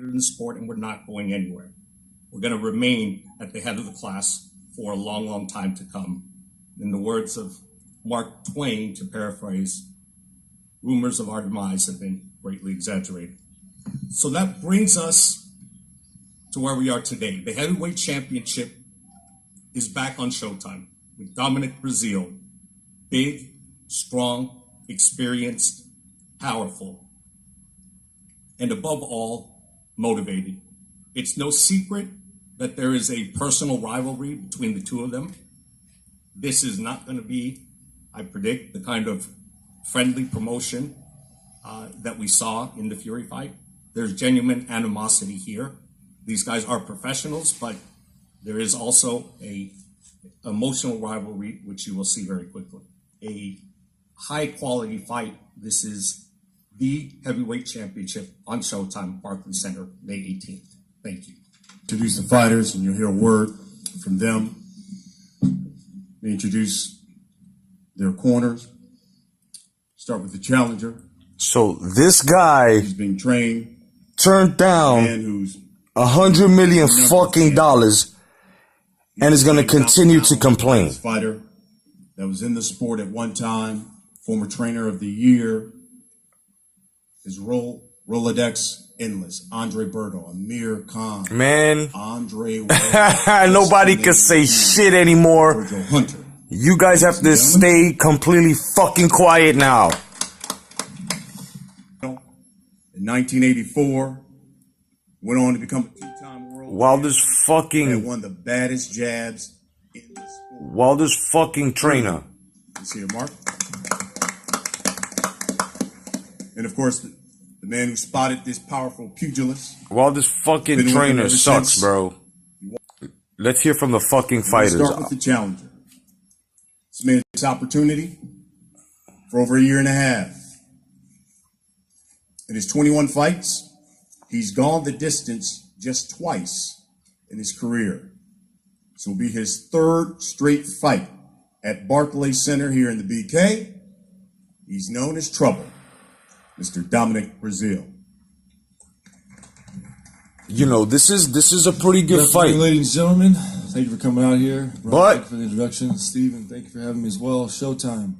in the sport, and we're not going anywhere. We're going to remain at the head of the class for a long, long time to come. In the words of Mark Twain, to paraphrase, rumors of our demise have been greatly exaggerated. So that brings us to where we are today. The heavyweight championship is back on Showtime with Dominic Breazeale, big, strong, experienced, powerful, and above all, motivated. It's no secret that there is a personal rivalry between the two of them. This is not going to be, I predict, the kind of friendly promotion that we saw in the Fury fight. There's genuine animosity here. These guys are professionals, but there is also a emotional rivalry, which you will see very quickly. A high-quality fight. This is the heavyweight championship on Showtime, Barclays Center, May 18th. Thank you. Introduce the fighters, and you'll hear a word from them. They introduce their corners. Start with the challenger. So this guy He's being trained. turned down Man who's $100 million fucking dollars and is going to continue to complain. Fighter that was in the sport at one time, former trainer of the year. His Rolodex endless. Andre Berto, Amir Khan, Man, Andre. nobody can say shit anymore. Virgil Hunter. You guys have to stay completely fucking quiet now. In 1984, went on to become a two-time world. While this and fucking, one of the baddest jabs in the sport. while this fucking trainer, Let's see it, Mark. And of course, the man who spotted this powerful pugilist. while this fucking Been with him trainer ever sucks, since. bro. Let's hear from the fucking Let's fighters. start with the challenger. This man had this opportunity for over a year and a half. In his 21 fights, he's gone the distance just twice in his career. This will be his third straight fight at Barclays Center here in the BK. He's known as Trouble, Mr. Dominic Breazeale. You know, this is a pretty good Good fight. afternoon, ladies and gentlemen. Thank you for coming out here. Brian, But- thank you for the introduction. Steven, thank you for having me as well. Showtime.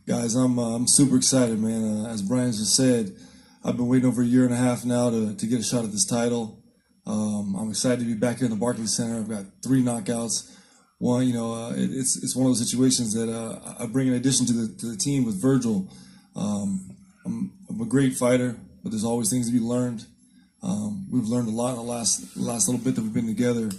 Guys, I'm super excited, man. As Brian just said, I've been waiting over a year and a half now to get a shot at this title. I'm excited to be back here in the Barclays Center. I've got 3 knockouts. One, it's one of those situations that I bring in addition to the team with Virgil. I'm a great fighter, but there's always things to be learned. We've learned a lot in the last little bit that we've been together.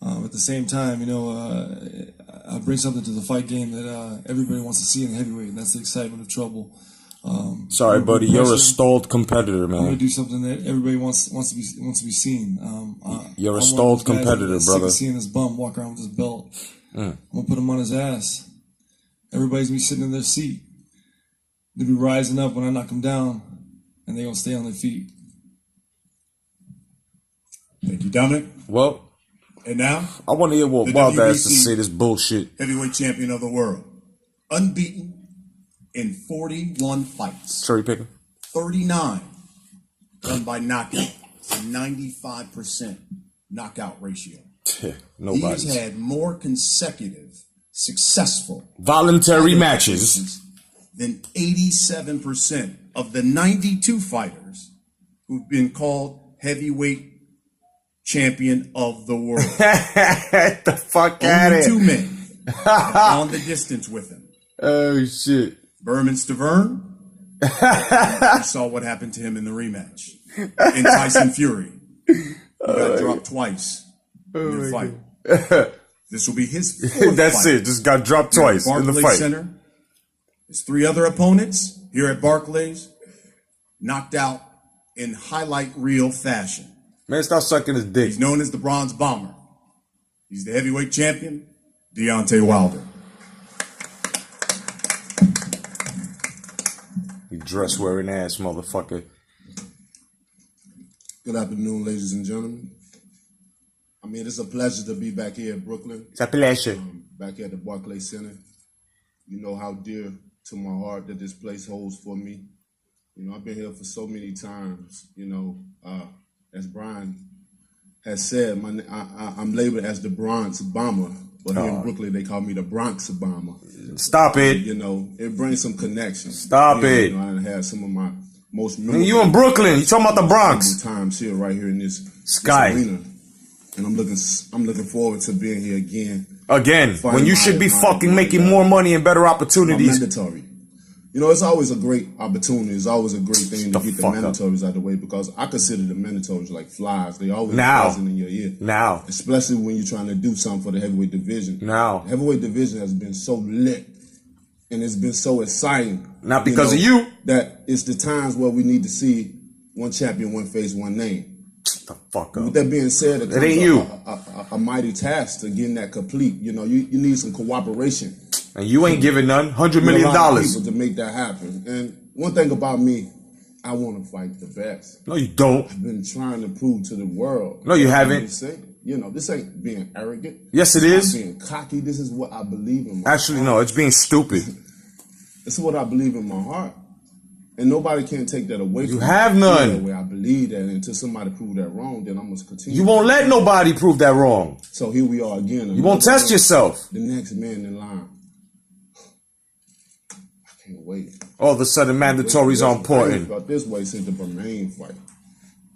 At the same time, I bring something to the fight game that everybody wants to see in the heavyweight, and that's the excitement of Trouble. Sorry, buddy, you're a Pressure. stalled competitor, I'm gonna man. do something that everybody wants to be seen. You're a I'm stalled one of those guys competitor, that's sick of brother. seeing this bum walk around with his belt. I'm gonna put him on his ass. Everybody's gonna be sitting in their seat. They'll be rising up when I knock them down, and they're gonna stay on their feet. Thank you, Dominic. Well, And now, I want to hear what The Wild Ass to WBC say this bullshit. heavyweight champion of the world. Unbeaten in 41 fights. Cherry picker. 39 done by knockout. It's a 95% knockout ratio. He's Nobody's. had more consecutive successful Voluntary matches. than 87% of the 92 fighters who've been called heavyweight champion of the world. Get the fuck out Only of 2 here. men have gone the distance with him. Oh, shit. Berman Stavern. You saw what happened to him in the rematch. And Tyson Fury. He got dropped twice in their fight. This will be his fourth That's fight it. Just got dropped here at twice in the Barclays fight. Center. His 3 other opponents here at Barclays knocked out in highlight reel fashion. Man, stop sucking his dick. He's known as the Bronze Bomber. He's the heavyweight champion, Deontay Wilder. You dress wearing ass motherfucker. Good afternoon, ladies and gentlemen. I mean, it's a pleasure to be back here in Brooklyn, It's a pleasure. back here at the Barclays Center. You know how dear to my heart that this place holds for me. You know, I've been here for so many times, as Brian has said, I'm labeled as the Bronx Bomber, but here in Brooklyn they call me the Bronx Bomber. Stop it. You know, it brings some connection. Stop it. You know, I had some of my most Man, you in Brooklyn. You talking about the Bronx. times here, right here in this Sky. arena. And I'm looking forward to being here again. Again, when you should be fucking making more money and better My opportunities. mandatory. You know, it's always a great opportunity. It's always a great thing to the get the fuck up. mandatories out of the way because I consider the mandatories like flies. They always Now. buzzing in your ear. Now. Especially when you're trying to do something for the heavyweight division. Now. The heavyweight division has been so lit and it's been so exciting. Not because of you. That it's the times where we need to see one champion, one face, one name. The fuck With up. that being said, It ain't you. a mighty task to getting that complete. You know, you need some cooperation. And you ain't giving none. $100 A million. lot of people to make that happen. And one thing about me, I want to fight the best. No, you don't. I've been trying to prove to the world. No, you that haven't. I'm insane. You know, this ain't being arrogant. Yes, it It's is. not being cocky. This is what I believe in. Actually, no, it's being stupid. This is what I believe in my heart. And nobody can take that away from You me. have none. That way. I believe that. And until somebody prove that wrong, then I'm going to continue. You won't let nobody prove that wrong. So here we are again. You won't test yourself. The next man in line. I can't wait. All of a sudden, mandatory's on I important. felt this way since the Bermain fight.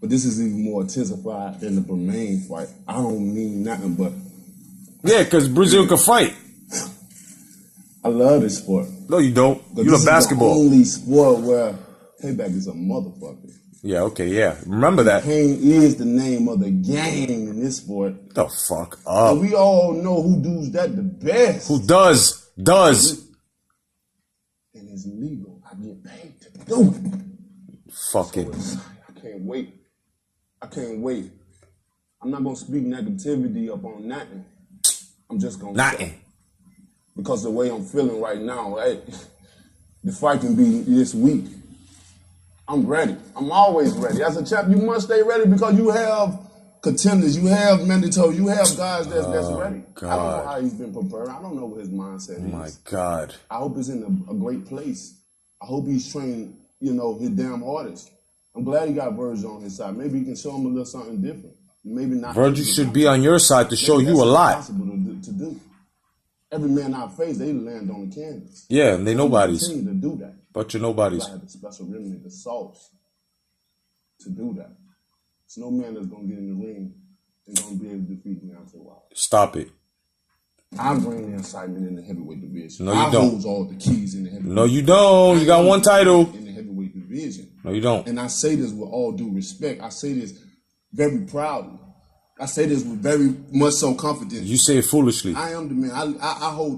But this is even more intensified than the Bermain fight. I don't mean nothing, but Yeah, because Brazil can fight. I love this sport. No, you don't. But You this love is the basketball. only sport where payback is a motherfucker. Yeah, okay, yeah. Remember that. Pain is the name of the game in this sport. The fuck up. And we all know who does that the best. Who does? Does. And it's legal. I get paid to do it. Fucking. I can't wait. I can't wait. I'm not gonna speak negativity up on nothing. I'm just gonna Nothing. because the way I'm feeling right now, right? The fight can be this week. I'm ready. I'm always ready. As a champ, you must stay ready because you have contenders, you have mandatory, you have guys that's ready. I don't know how he's been prepared. I don't know what his mindset is. My God. I hope he's in a great place. I hope he's trained, you know, his damn hardest. I'm glad he got Virgil on his side. Maybe he can show him a little something different. Maybe not. Virgil should be on your side to show Maybe you a that's lot. impossible to do. Every man I face, they land on the canvas. Yeah, and they nobodies. Continue to do that. But you're nobodies. I have the special remedy, the sauce, to do that. There's no man that's gonna get in the ring and gonna be able to defeat Deontay Wilder. Stop it. I bring the excitement in the heavyweight division. No, you I don't. hold all the keys in the heavyweight. No, you don't. You got one title. in the heavyweight division. No, you don't. And I say this with all due respect. I say this very proudly. I say this with very much so confidence. You say it foolishly. I am the man.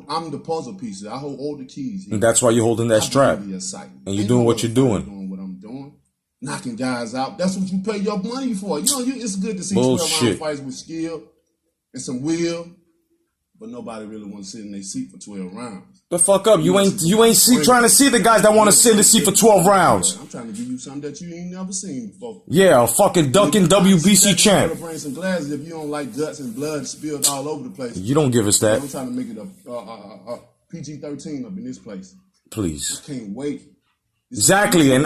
I'm the puzzle pieces. I hold all the keys. And that's why you're holding that strap. And you're doing what you're doing. Doing what I'm doing. Knocking guys out. That's what you pay your money for. You know, it's good to see Bullshit. 12-round fights with skill and some will, but nobody really wants to sit in their seat for 12 rounds. The fuck up. You ain't trying to see the guys that want to sit in the seat for 12 rounds. I'm trying to give you something that you ain't never seen before. Yeah, a fucking ducking WBC You champ. gotta bring some glasses if you don't like guts and blood spilled all over the place. You don't give us I'm that. trying to make it a PG-13 up in this place. Please. Can't wait. Exactly. And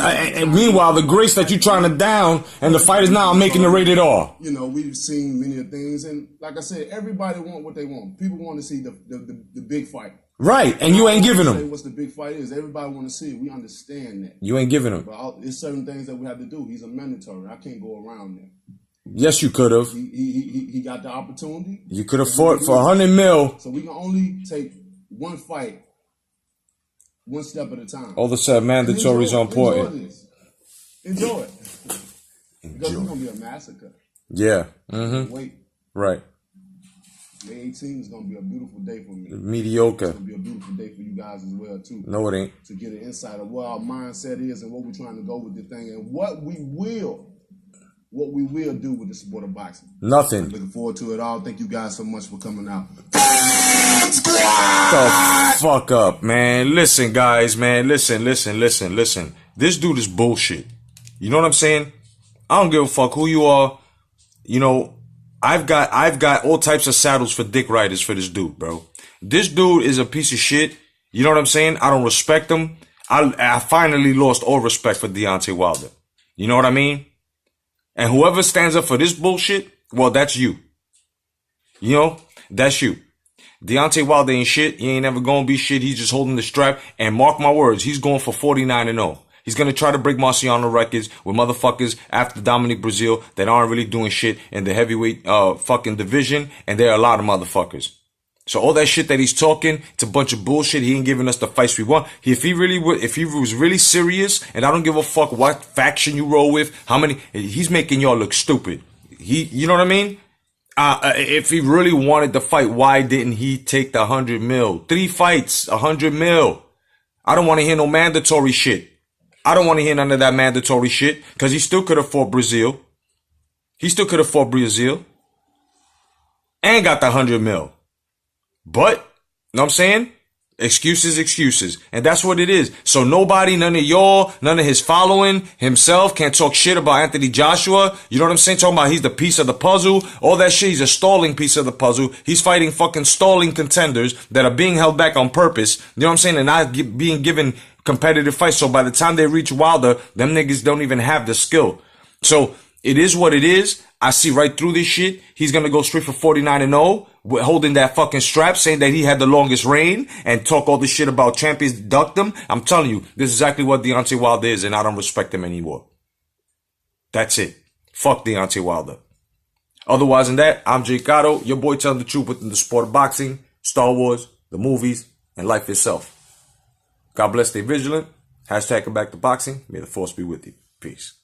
meanwhile, the grace that you're trying to down and the fighters now are making the rated R. You know, we've seen many of things, and like I said, everybody want what they want. People want to see the big fight. Right. And you ain't giving Say them. what's the big fight is. Everybody want to see it. We understand that. You ain't giving them. But there's certain things that we have to do. He's a mandatory. I can't go around that. Yes, you could have. He got the opportunity. You could have fought for 100 mil. So we can only take one fight, one step at a time. All of a sudden, mandatory's on point. Enjoy this. Enjoy it. Because it's gonna be a massacre. Yeah. Mm-hmm. Wait, Right. May 18th is gonna be a beautiful day for me. Mediocre. It's gonna be a beautiful day for you guys as well too. No, it ain't. To get an insight of what our mindset is and what we're trying to go with the thing and what we will do with the sport of boxing. Nothing. Looking forward to it all. Thank you guys so much for coming out. The fuck up, man. Listen, guys, man. Listen. This dude is bullshit. You know what I'm saying? I don't give a fuck who you are. You know, I've got all types of saddles for dick riders for this dude, bro. This dude is a piece of shit. You know what I'm saying? I don't respect him. I finally lost all respect for Deontay Wilder. You know what I mean? And whoever stands up for this bullshit, well, that's you. You know, that's you. Deontay Wilder ain't shit. He ain't ever gonna be shit. He's just holding the strap. And mark my words, he's going for 49-0. He's gonna try to break Marciano records with motherfuckers after Dominic Breazeale that aren't really doing shit in the heavyweight fucking division. And there are a lot of motherfuckers. So all that shit that he's talking, it's a bunch of bullshit. He ain't giving us the fights we want. If he was really serious, and I don't give a fuck what faction you roll with, he's making y'all look stupid. You know what I mean? If he really wanted to fight, why didn't he take the 100 mil? 3 fights, 100 mil. I don't want to hear no mandatory shit. I don't want to hear none of that mandatory shit, because he still could have fought Breazeale. And got the 100 mil. But, you know what I'm saying? Excuses. And that's what it is. So nobody, none of y'all, none of his following, himself, can't talk shit about Anthony Joshua. You know what I'm saying? Talking about he's the piece of the puzzle. All that shit, he's a stalling piece of the puzzle. He's fighting fucking stalling contenders that are being held back on purpose. You know what I'm saying? And not being given competitive fights. So by the time they reach Wilder, them niggas don't even have the skill. So it is what it is. I see right through this shit. He's gonna go straight for 49-0, holding that fucking strap, saying that he had the longest reign, and talk all this shit about champions ducked him. I'm telling you, this is exactly what Deontay Wilder is, and I don't respect him anymore. That's it. Fuck Deontay Wilder. Otherwise than that, I'm Jake Gatto, your boy telling the truth within the sport of boxing, Star Wars, the movies, and life itself. God bless, stay vigilant. #come back to boxing. May the force be with you. Peace.